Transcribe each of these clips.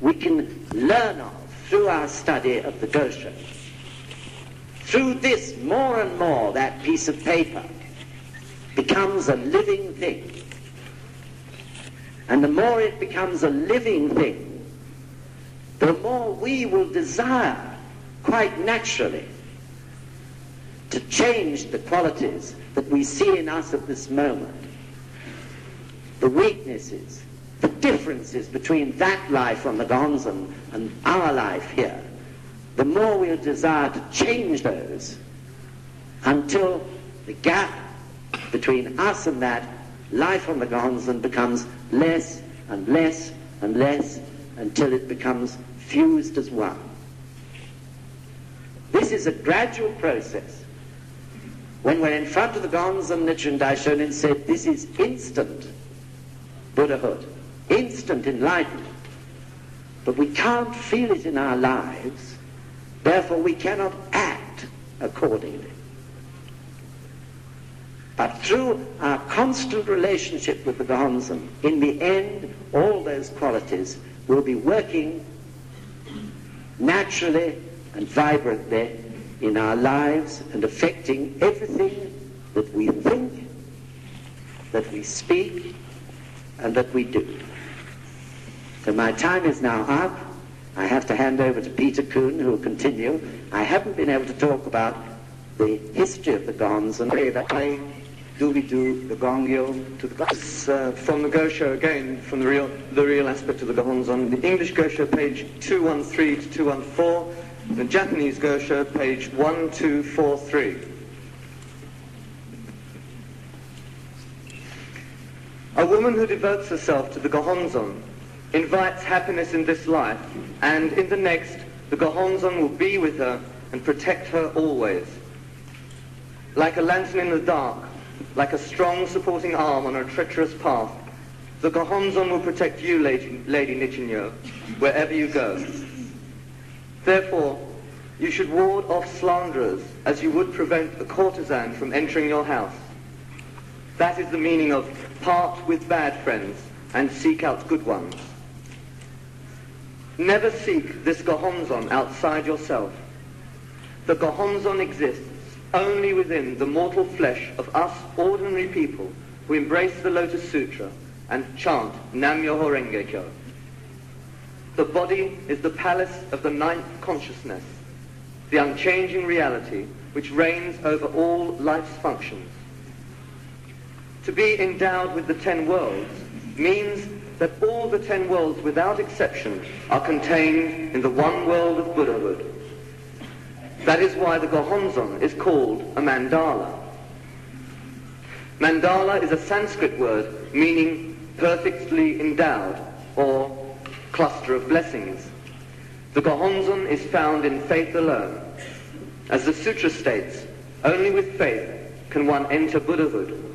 we can learn of through our study of the Gosho. Through this, more and more, that piece of paper becomes a living thing. And the more it becomes a living thing, the more we will desire, quite naturally, to change the qualities that we see in us at this moment, the weaknesses, the differences between that life on the Gohonzon and our life here. The more we'll desire to change those until the gap between us and that life on the Gohonzon becomes less and less and less until it becomes fused as one. This is a gradual process. When we're in front of the Gohonzon, Nichiren Daishonin said, this is instant Buddhahood, instant enlightenment. But we can't feel it in our lives, therefore we cannot act accordingly. But through our constant relationship with the Gohonzon, in the end, all those qualities will be working naturally and vibrantly in our lives and affecting everything that we think, that we speak, and that we do. So my time is now up. I have to hand over to Peter Kühn, who will continue. I haven't been able to talk about the history of the Gohonzon. I do the Gongyo to the from the Gosho again, from the real aspect of the Gohonzon. The English Gosho, page 213 to 214. The Japanese Gosho, page 1243. A woman who devotes herself to the Gohonzon invites happiness in this life, and in the next, the Gohonzon will be with her and protect her always. Like a lantern in the dark, like a strong supporting arm on a treacherous path, the Gohonzon will protect you, Lady Nichinyo, wherever you go. Therefore, you should ward off slanderers as you would prevent a courtesan from entering your house. That is the meaning of part with bad friends and seek out good ones. Never seek this Gohonzon outside yourself. The Gohonzon exists only within the mortal flesh of us ordinary people who embrace the Lotus Sutra and chant Nam-myoho Renge-kyo. The body is the palace of the ninth consciousness, the unchanging reality which reigns over all life's functions. To be endowed with the 10 worlds means that all the 10 worlds without exception are contained in the one world of Buddhahood. That is why the Gohonzon is called a mandala. Mandala is a Sanskrit word meaning perfectly endowed or cluster of blessings. The Gohonzon is found in faith alone. As the Sutra states, only with faith can one enter Buddhahood.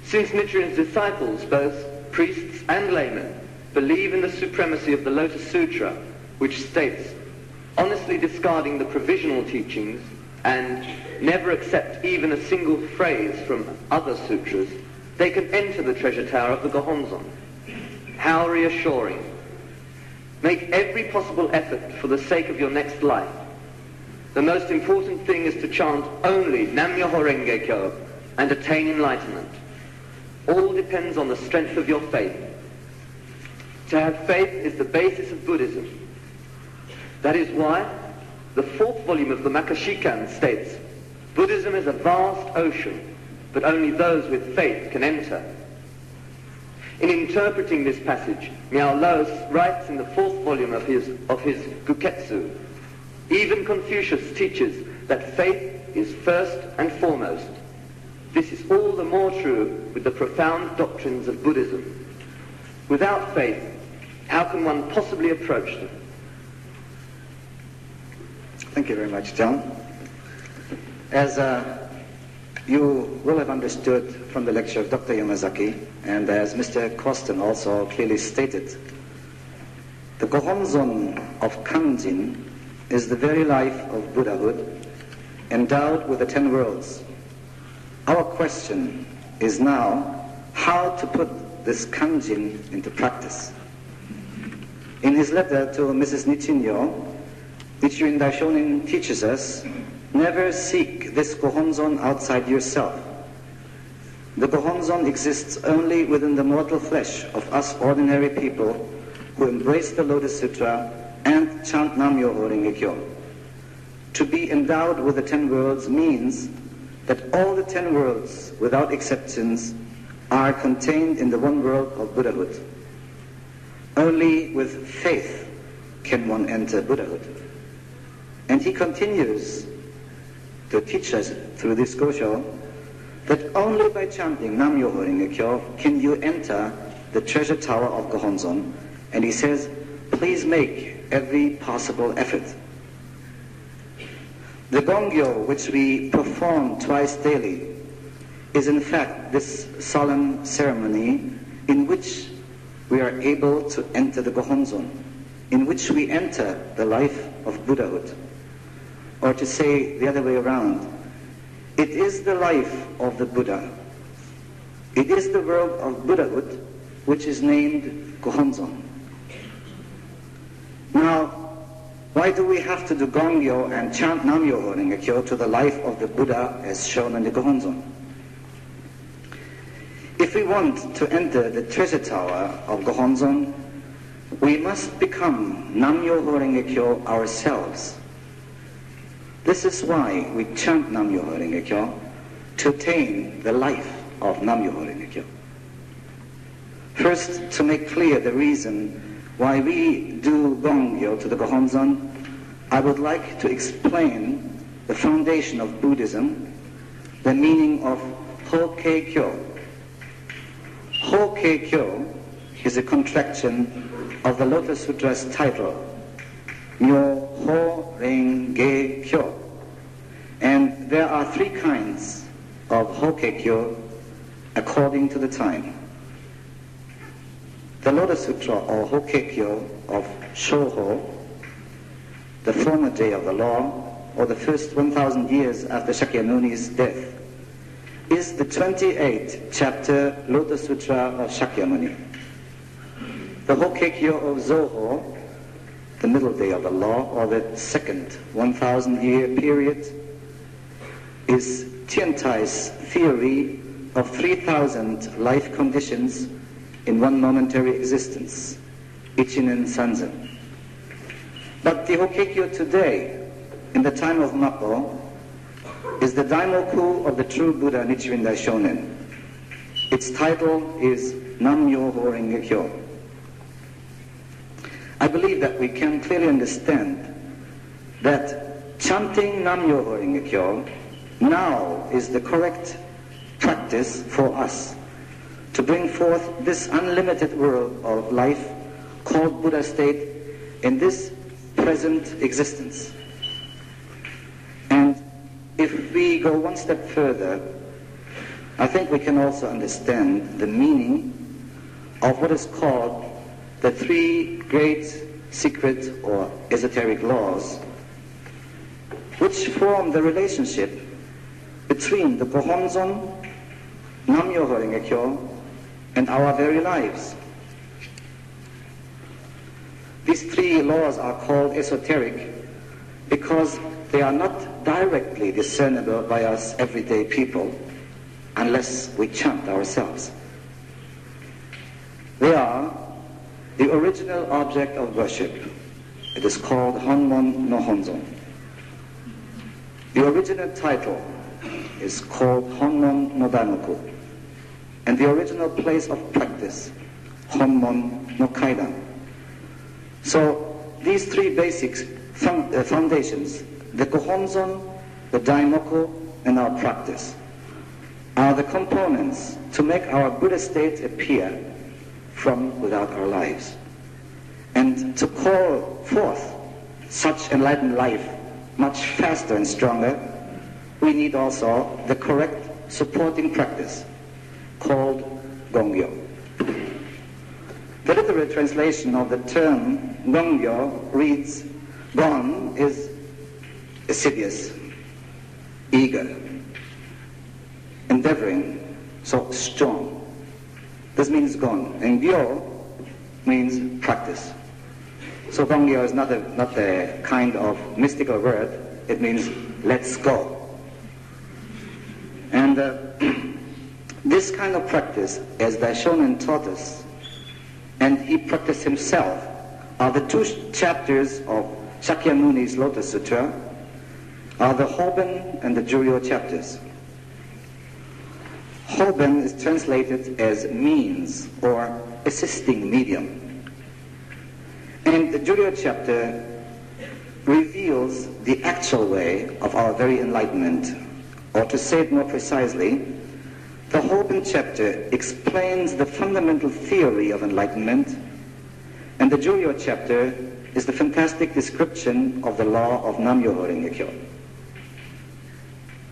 Since Nichiren's disciples, both priests and laymen, believe in the supremacy of the Lotus Sutra, which states, honestly discarding the provisional teachings and never accept even a single phrase from other sutras, they can enter the treasure tower of the Gohonzon. How reassuring. Make every possible effort for the sake of your next life. The most important thing is to chant only Nam-myoho Renge-kyo and attain enlightenment. All depends on the strength of your faith. To have faith is the basis of Buddhism. That is why the 4th volume of the Makashikan states, Buddhism is a vast ocean, but only those with faith can enter. In interpreting this passage, Miao Laos writes in the 4th volume of his Guketsu, even Confucius teaches that faith is first and foremost. This is all the more true with the profound doctrines of Buddhism. Without faith, how can one possibly approach them? Thank you very much, John. As you will have understood from the lecture of Dr. Yamazaki, and as Mr. Causton also clearly stated, the Gohonzon of Kanjin is the very life of Buddhahood, endowed with the 10 worlds. Our question is now how to put this Kanjin into practice. In his letter to Mrs. Nichinyo, Nichiren Daishonin teaches us, never seek this Gohonzon outside yourself. The Gohonzon exists only within the mortal flesh of us ordinary people who embrace the Lotus Sutra and chant Nam-myoho Renge-kyo. To be endowed with the 10 worlds means that all the 10 worlds, without exceptions, are contained in the one world of Buddhahood. Only with faith can one enter Buddhahood. And he continues to teach us through this Gosho that only by chanting Nam-myoho Renge-kyo can you enter the treasure tower of Gohonzon. And he says, please make every possible effort. The Gongyo, which we perform twice daily, is in fact this solemn ceremony in which we are able to enter the Gohonzon, in which we enter the life of Buddhahood. Or to say the other way around, it is the life of the Buddha. It is the world of Buddhahood which is named Gohonzon. Now, why do we have to do Gongyo and chant Nam-myoho Renge-kyo to the life of the Buddha as shown in the Gohonzon? If we want to enter the treasure tower of Gohonzon, we must become Nam-myoho Renge-kyo ourselves. This is why we chant Nam-myoho Renge-kyo, to attain the life of Nam-myoho Renge-kyo. First, to make clear the reason why we do Gongyo to the Gohonzon, I would like to explain the foundation of Buddhism, the meaning of Ho-kei-kyo. Ho-kei-kyo is a contraction of the Lotus Sutra's title, Myoho Renge-kyo. And there are 3 kinds of Ho-kei-kyo according to the time. The Lotus Sutra, or Ho-kei-kyo of Shoho, the former day of the law, or the first 1,000 years after Shakyamuni's death, is the 28th chapter Lotus Sutra of Shakyamuni. The Ho-kei-kyo of Zoho, the middle day of the law, or the second 1,000-year period, is Tiantai's theory of 3,000 life conditions in one momentary existence, Ichinen Sanzen. But the Ho-kei-kyo today, in the time of Mappo, is the Daimoku of the true Buddha Nichiren Daishonin. Its title is Nam-myoho Renge-kyo. I believe that we can clearly understand that chanting Nam-myoho Renge-kyo now is the correct practice for us to bring forth this unlimited world of life called Buddha state in this present existence. And if we go one step further, I think we can also understand the meaning of what is called the 3 great secret or esoteric laws, which form the relationship between the Gohonzon, Nam-myoho Renge-kyo, and our very lives. These 3 laws are called esoteric because they are not directly discernible by us everyday people unless we chant ourselves. They are the original object of worship. It is called Honmon no Honzon. The original title is called Honmon no Daimoku. And the original place of practice, Honmon no Kaidan. So these 3 basic foundations, the Gohonzon, the Daimoku, and our practice, are the components to make our Buddha state appear from without our lives. And to call forth such enlightened life much faster and stronger, we need also the correct supporting practice called Gongyo. The literal translation of the term Gongyo reads, Gon is assiduous, eager, endeavoring, so strong. This means Gon. And Gyo means practice. So Gongyo is not a kind of mystical word. It means let's go. And this kind of practice, as Daishonin taught us, and he practiced himself, are the two chapters of Shakyamuni's Lotus Sutra, are the Horgan and the Juryo chapters. Horgan is translated as means or assisting medium. And the Juryo chapter reveals the actual way of our very enlightenment. Or to say it more precisely, the Horgan chapter explains the fundamental theory of enlightenment, and the Juryo chapter is the fantastic description of the law of Nam-myoho Renge-kyo.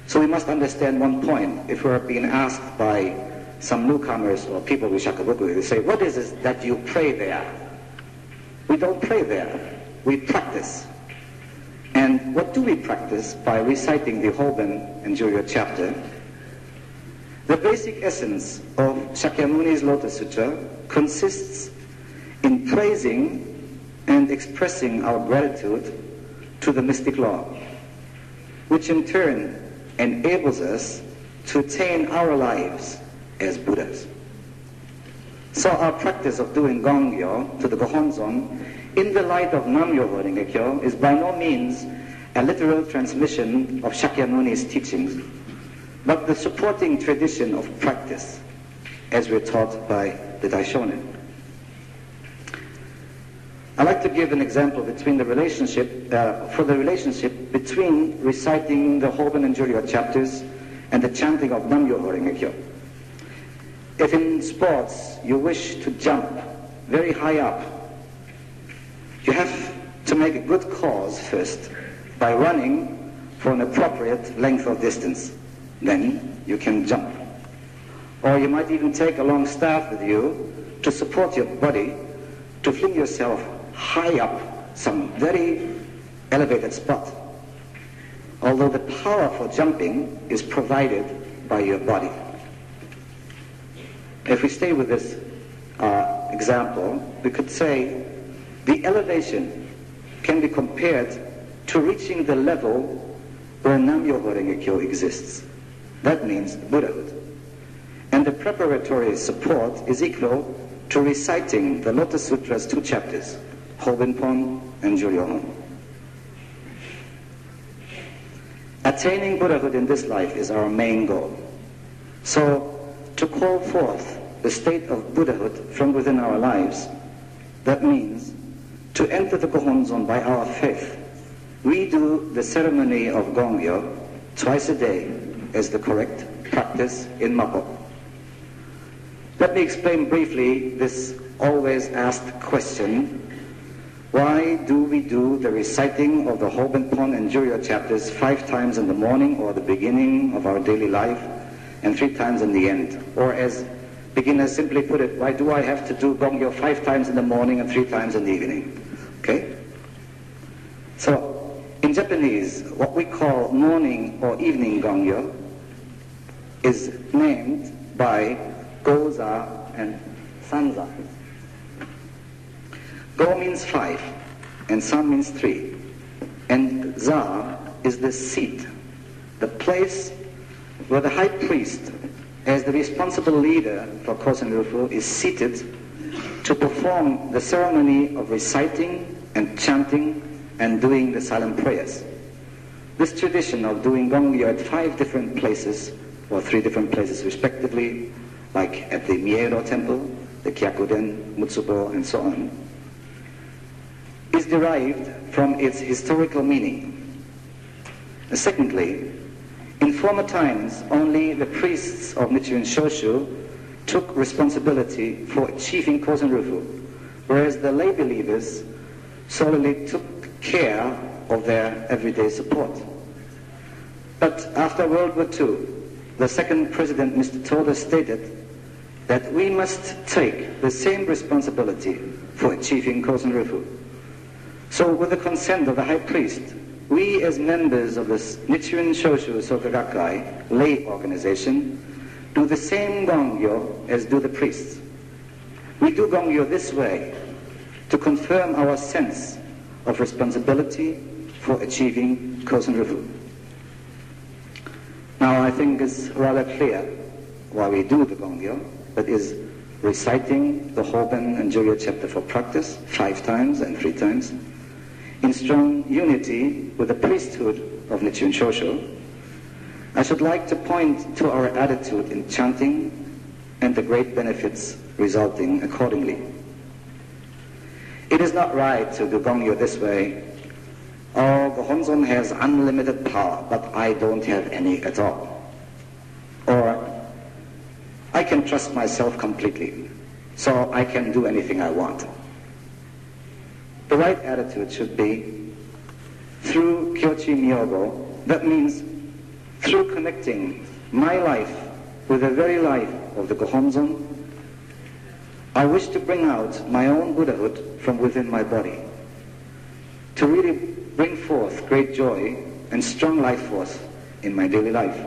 So we must understand one point. If we're being asked by some newcomers or people with Shakabuku, they say, what is it that you pray there? We don't pray there. We practice. And what do we practice? By reciting the Horgan and Juryo chapter. The basic essence of Shakyamuni's Lotus Sutra consists in praising and expressing our gratitude to the mystic law, which in turn enables us to attain our lives as Buddhas. So our practice of doing Gongyo to the Gohonzon in the light of Nam-myoho Renge-kyo is by no means a literal transmission of Shakyamuni's teachings, but the supporting tradition of practice as we're taught by the Daishonin. I'd like to give an example between the relationship, between reciting the Horgan and Juryo chapters and the chanting of Nam-myoho Renge-kyo. If in sports you wish to jump very high up, you have to make a good cause first by running for an appropriate length of distance. Then you can jump. Or you might even take a long staff with you to support your body to fling yourself high up some very elevated spot. Although the power for jumping is provided by your body. If we stay with this example, we could say the elevation can be compared to reaching the level where Nam-myoho Renge-kyo exists. That means Buddhahood. And the preparatory support is equal to reciting the Lotus Sutra's two chapters, Horgan and Juryo. Attaining Buddhahood in this life is our main goal. So, to call forth the state of Buddhahood from within our lives, that means to enter the Gohonzon by our faith. We do the ceremony of Gongyo twice a day as the correct practice in Mappo. Let me explain briefly this always asked question: why do we do the reciting of the Horgan and Juryo chapters 5 times in the morning or the beginning of our daily life and 3 times in the end? Or as beginners simply put it, why do I have to do Gongyo 5 times in the morning and 3 times in the evening? Okay? So, in Japanese, what we call morning or evening Gongyo is named by Goza and Sanza. Go means 5, and San means 3. And Za is the seat, the place where the high priest, as the responsible leader for Kosen Rufu, is seated to perform the ceremony of reciting and chanting and doing the silent prayers. This tradition of doing Gongyo at 5 different places, or 3 different places respectively, like at the Miero temple, the Kyakuden, Mutsubo, and so on, is derived from its historical meaning. Secondly, in former times, only the priests of Nichiren Shoshu took responsibility for achieving Kosen Rufu, whereas the lay believers solely took care of their everyday support. But after World War II, the second president, Mr. Toda, stated that we must take the same responsibility for achieving Kosen Rufu. So with the consent of the high priest, we as members of the Nichiren Shoshu Soka Gakkai lay organization do the same Gongyo as do the priests. We do Gongyo this way, to confirm our sense of responsibility for achieving Kosen Rufu. Now I think it's rather clear why we do the Gongyo, that is reciting the Horgan and Julia chapter for practice 5 times and 3 times, in strong unity with the priesthood of Nichiren Shosho. I should like to point to our attitude in chanting and the great benefits resulting accordingly. It is not right to do Gongyo this way. Oh, Gohonzon has unlimited power, but I don't have any at all. Or, I can trust myself completely, so I can do anything I want. The right attitude should be, through Kyochi Myogo, that means through connecting my life with the very life of the Gohonzon, I wish to bring out my own Buddhahood from within my body, to really bring forth great joy and strong life force in my daily life.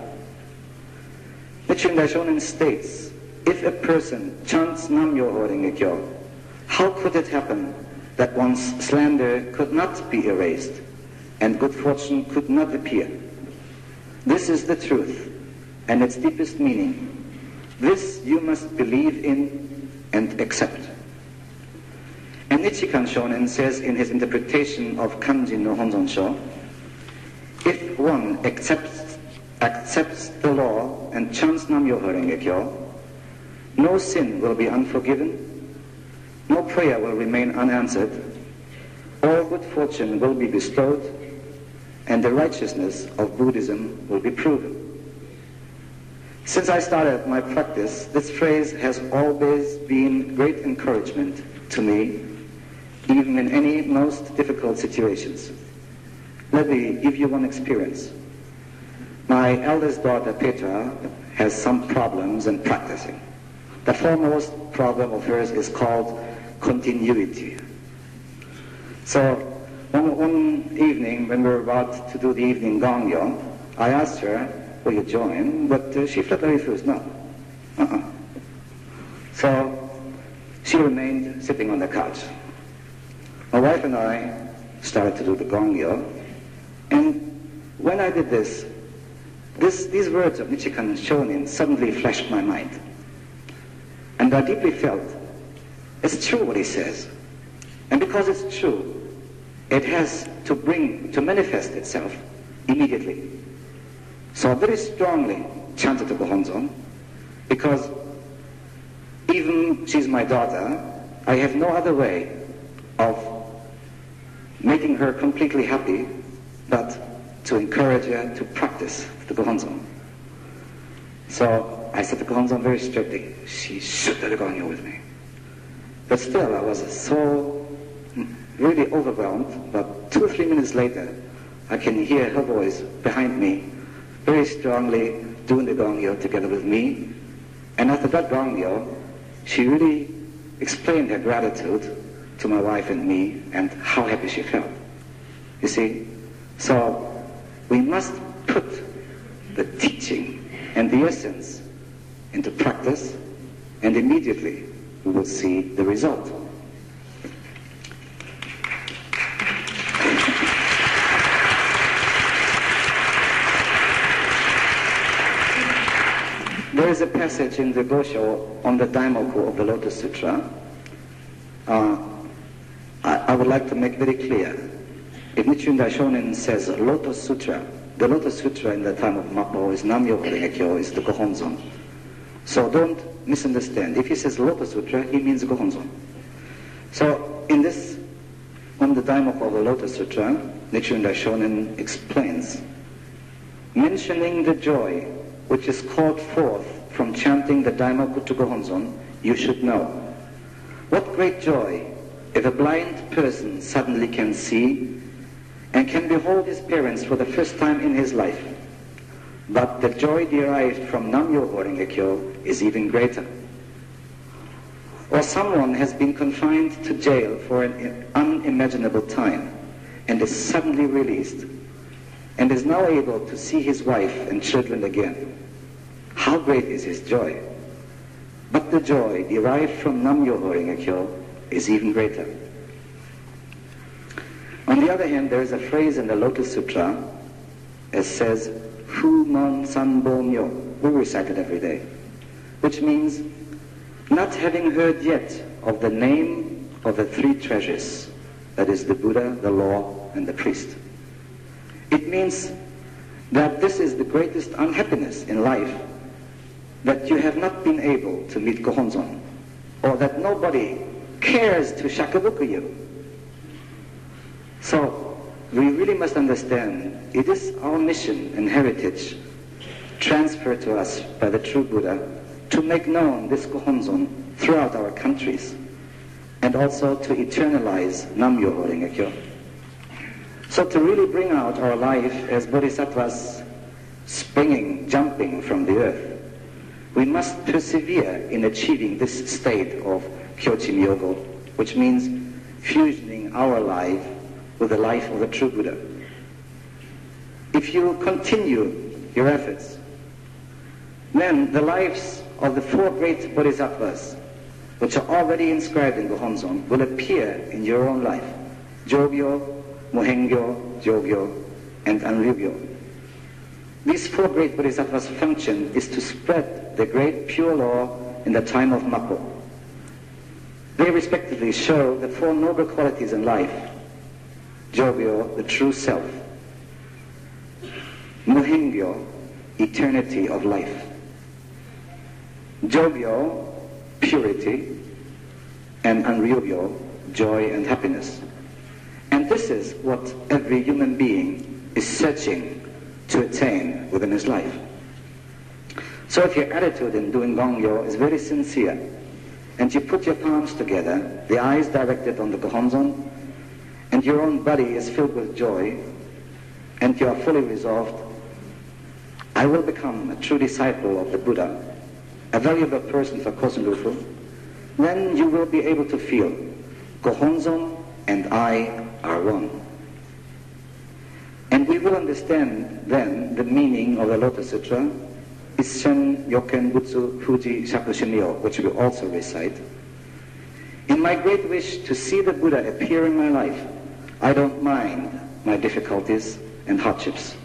Nichiren Daishonin states, if a person chants Nam-myoho Renge-kyo, how could it happen that one's slander could not be erased and good fortune could not appear? This is the truth and its deepest meaning. This you must believe in and accept. And Nichikan Shonin says in his interpretation of Kanjin no Honzon Sho, if one accepts the law and chants Nam-myoho Renge-kyo, no sin will be unforgiven, no prayer will remain unanswered, all good fortune will be bestowed, and the righteousness of Buddhism will be proven. Since I started my practice, this phrase has always been great encouragement to me, even in any most difficult situations. Let me give you one experience. My eldest daughter, Petra, has some problems in practicing. The foremost problem of hers is called continuity. So one evening, when we were about to do the evening Gongyo, I asked her, will you join? But she flatly refused, no. So she remained sitting on the couch. My wife and I started to do the Gongyo, and when I did this, these words of Nichikan Shonin suddenly flashed my mind. And I deeply felt, it's true what he says. And because it's true, it has to manifest itself immediately. So I very strongly chanted the Gohonzon, because even she's my daughter, I have no other way of making her completely happy but to encourage her to practice the Gohonzon. So I said the Gohonzon very strictly. She should do the Gongyo with me. But still, I was so really overwhelmed, but 2 or 3 minutes later, I can hear her voice behind me, very strongly doing the Gongyo together with me. And after that Gongyo, she really explained her gratitude to my wife and me and how happy she felt. You see? So we must put the teaching and the essence into practice, and immediately we will see the result. There is a passage in the Gosho on the Daimoku of the Lotus Sutra. I would like to make very clear. If Nichiren Daishonin says Lotus Sutra, the Lotus Sutra in the time of Mappo is Nam-myoho Renge-kyo, is the Gohonzon. So don't misunderstand. If he says Lotus Sutra, he means Gohonzon. So in this, on the Daimoku of the Lotus Sutra, Nichiren Daishonin explains, mentioning the joy which is called forth from chanting the Daimoku to Gohonzon, you should know. What great joy if a blind person suddenly can see and can behold his parents for the first time in his life. But the joy derived from Nam-myoho Renge-kyo is even greater. Or someone has been confined to jail for an unimaginable time and is suddenly released and is now able to see his wife and children again. How great is his joy! But the joy derived from Nam-myoho Renge-kyo is even greater. On the other hand, there is a phrase in the Lotus Sutra that says, Hu Mon Sanbo Myo. We recite it every day, which means not having heard yet of the name of the three treasures, that is the Buddha, the law, and the priest. It means that this is the greatest unhappiness in life, that you have not been able to meet Gohonzon, or that nobody cares to shakubuku you. So we really must understand it is our mission and heritage transferred to us by the true Buddha to make known this Gohonzon throughout our countries, and also to eternalize Nam-myoho Renge-kyo. So to really bring out our life as bodhisattvas springing, jumping from the earth, we must persevere in achieving this state of Kyochi-myogo, which means fusioning our life with the life of the true Buddha. If you continue your efforts, then the lives of the four great bodhisattvas, which are already inscribed in Gohonzon, will appear in your own life. Jogyo, Mohengyo, Jogyo, and Anryugyo. These four great bodhisattvas' function is to spread the great pure law in the time of Mappo. They respectively show the four noble qualities in life. Jogyo, the true self. Mohengyo, eternity of life. Jogyo, purity, and Anryugyo, joy and happiness. And this is what every human being is searching to attain within his life. So if your attitude in doing Gongyo is very sincere, and you put your palms together, the eyes directed on the Gohonzon, and your own body is filled with joy, and you are fully resolved, I will become a true disciple of the Buddha, a valuable person for Causton Rufu, then you will be able to feel Gohonzon and I are one. And we will understand then the meaning of the Lotus Sutra, Isshen Yoken Butsu Fuji Shakushinmyo, which we also recite. In my great wish to see the Buddha appear in my life, I don't mind my difficulties and hardships.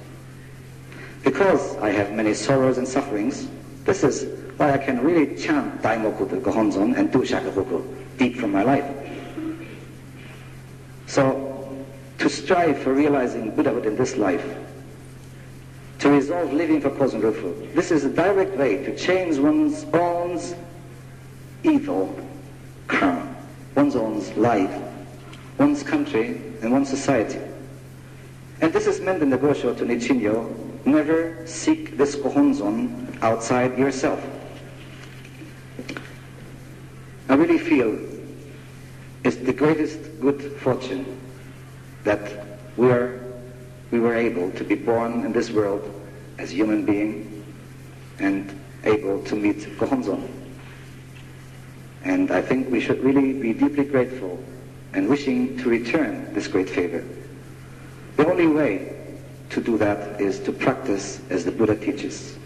Because I have many sorrows and sufferings, this is why I can really chant Daimoku to Gohonzon and do Shakubuku deep from my life. So, to strive for realizing Buddhahood in this life, to resolve living for Causton Rufu, this is a direct way to change one's own evil karma, one's own life, one's country, and one's society. And this is meant in the Gosho to Nichinyo, never seek this Gohonzon outside yourself. I really feel it's the greatest good fortune that we were able to be born in this world as a human being and able to meet Gohonzon. And I think we should really be deeply grateful and wishing to return this great favor. The only way to do that is to practice as the Buddha teaches.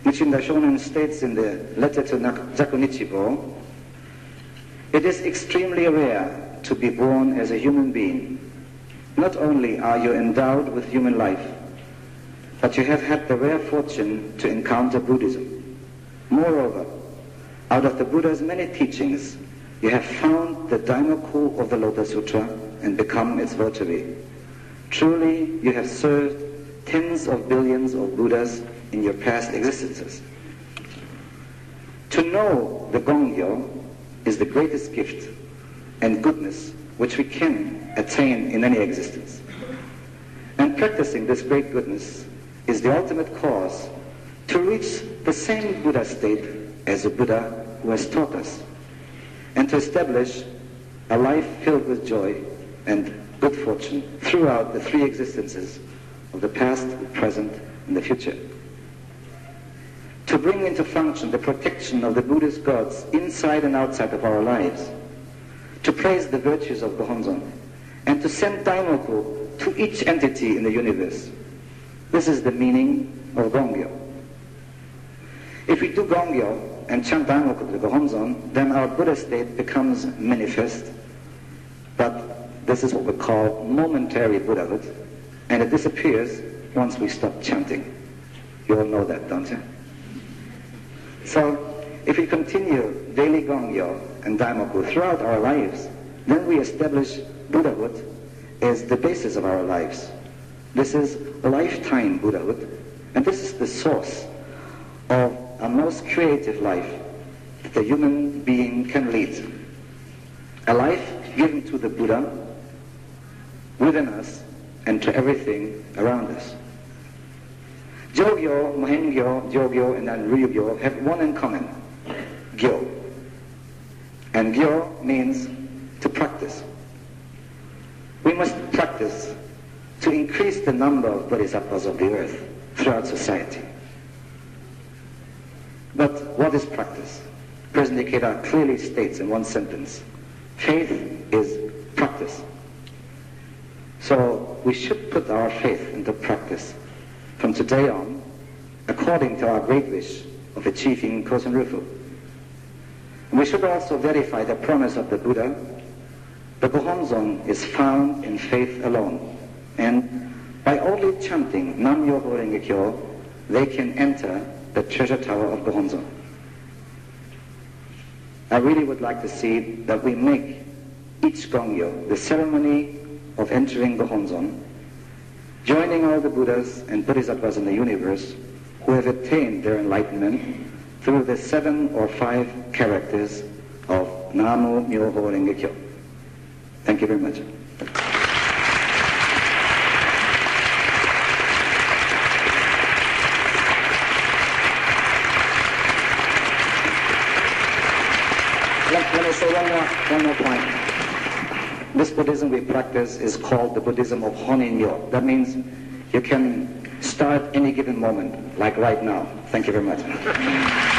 Nichiren Daishonin states in the letter to Zaku Nichibo, it is extremely rare to be born as a human being. Not only are you endowed with human life, but you have had the rare fortune to encounter Buddhism. Moreover, out of the Buddha's many teachings, you have found the Daimoku of the Lotus Sutra and become its votary. Truly, you have served tens of billions of Buddhas in your past existences. To know the Gongyo is the greatest gift and goodness which we can attain in any existence. And practicing this great goodness is the ultimate cause to reach the same Buddha state as the Buddha who has taught us, and to establish a life filled with joy and good fortune throughout the three existences of the past, the present, and the future. To bring into function the protection of the Buddhist gods inside and outside of our lives, to praise the virtues of Gohonzon, and to send Daimoku to each entity in the universe. This is the meaning of Gongyo. If we do Gongyo and chant Daimoku to the Gohonzon, then our Buddha state becomes manifest, but this is what we call momentary Buddhahood, and it disappears once we stop chanting. You all know that, don't you? So, if we continue daily Gongyo and Daimoku throughout our lives, then we establish Buddhahood as the basis of our lives. This is lifetime Buddhahood, and this is the source of a most creative life that the human being can lead. A life given to the Buddha, within us, and to everything around us. Jogyo, Mohengyo, Jogyo, and then Ryugyo have one in common, Gyo. And Gyo means to practice. We must practice to increase the number of bodhisattvas of the earth throughout society. But what is practice? President Ikeda clearly states in one sentence, faith is practice. So we should put our faith into practice from today on, according to our great wish of achieving Kosen Rufu. And we should also verify the promise of the Buddha. The Gohonzon is found in faith alone. And by only chanting Nam-myoho Renge Kyo, they can enter the treasure tower of Gohonzon. I really would like to see that we make each Gongyo the ceremony of entering Gohonzon, joining all the Buddhas and Bodhisattvas in the universe who have attained their enlightenment through the 7 or 5 characters of Nam-myoho Renge Kyo. Thank you very much. Let me say one more point. This Buddhism we practice is called the Buddhism of Honin-myo. That means you can start any given moment, like right now. Thank you very much.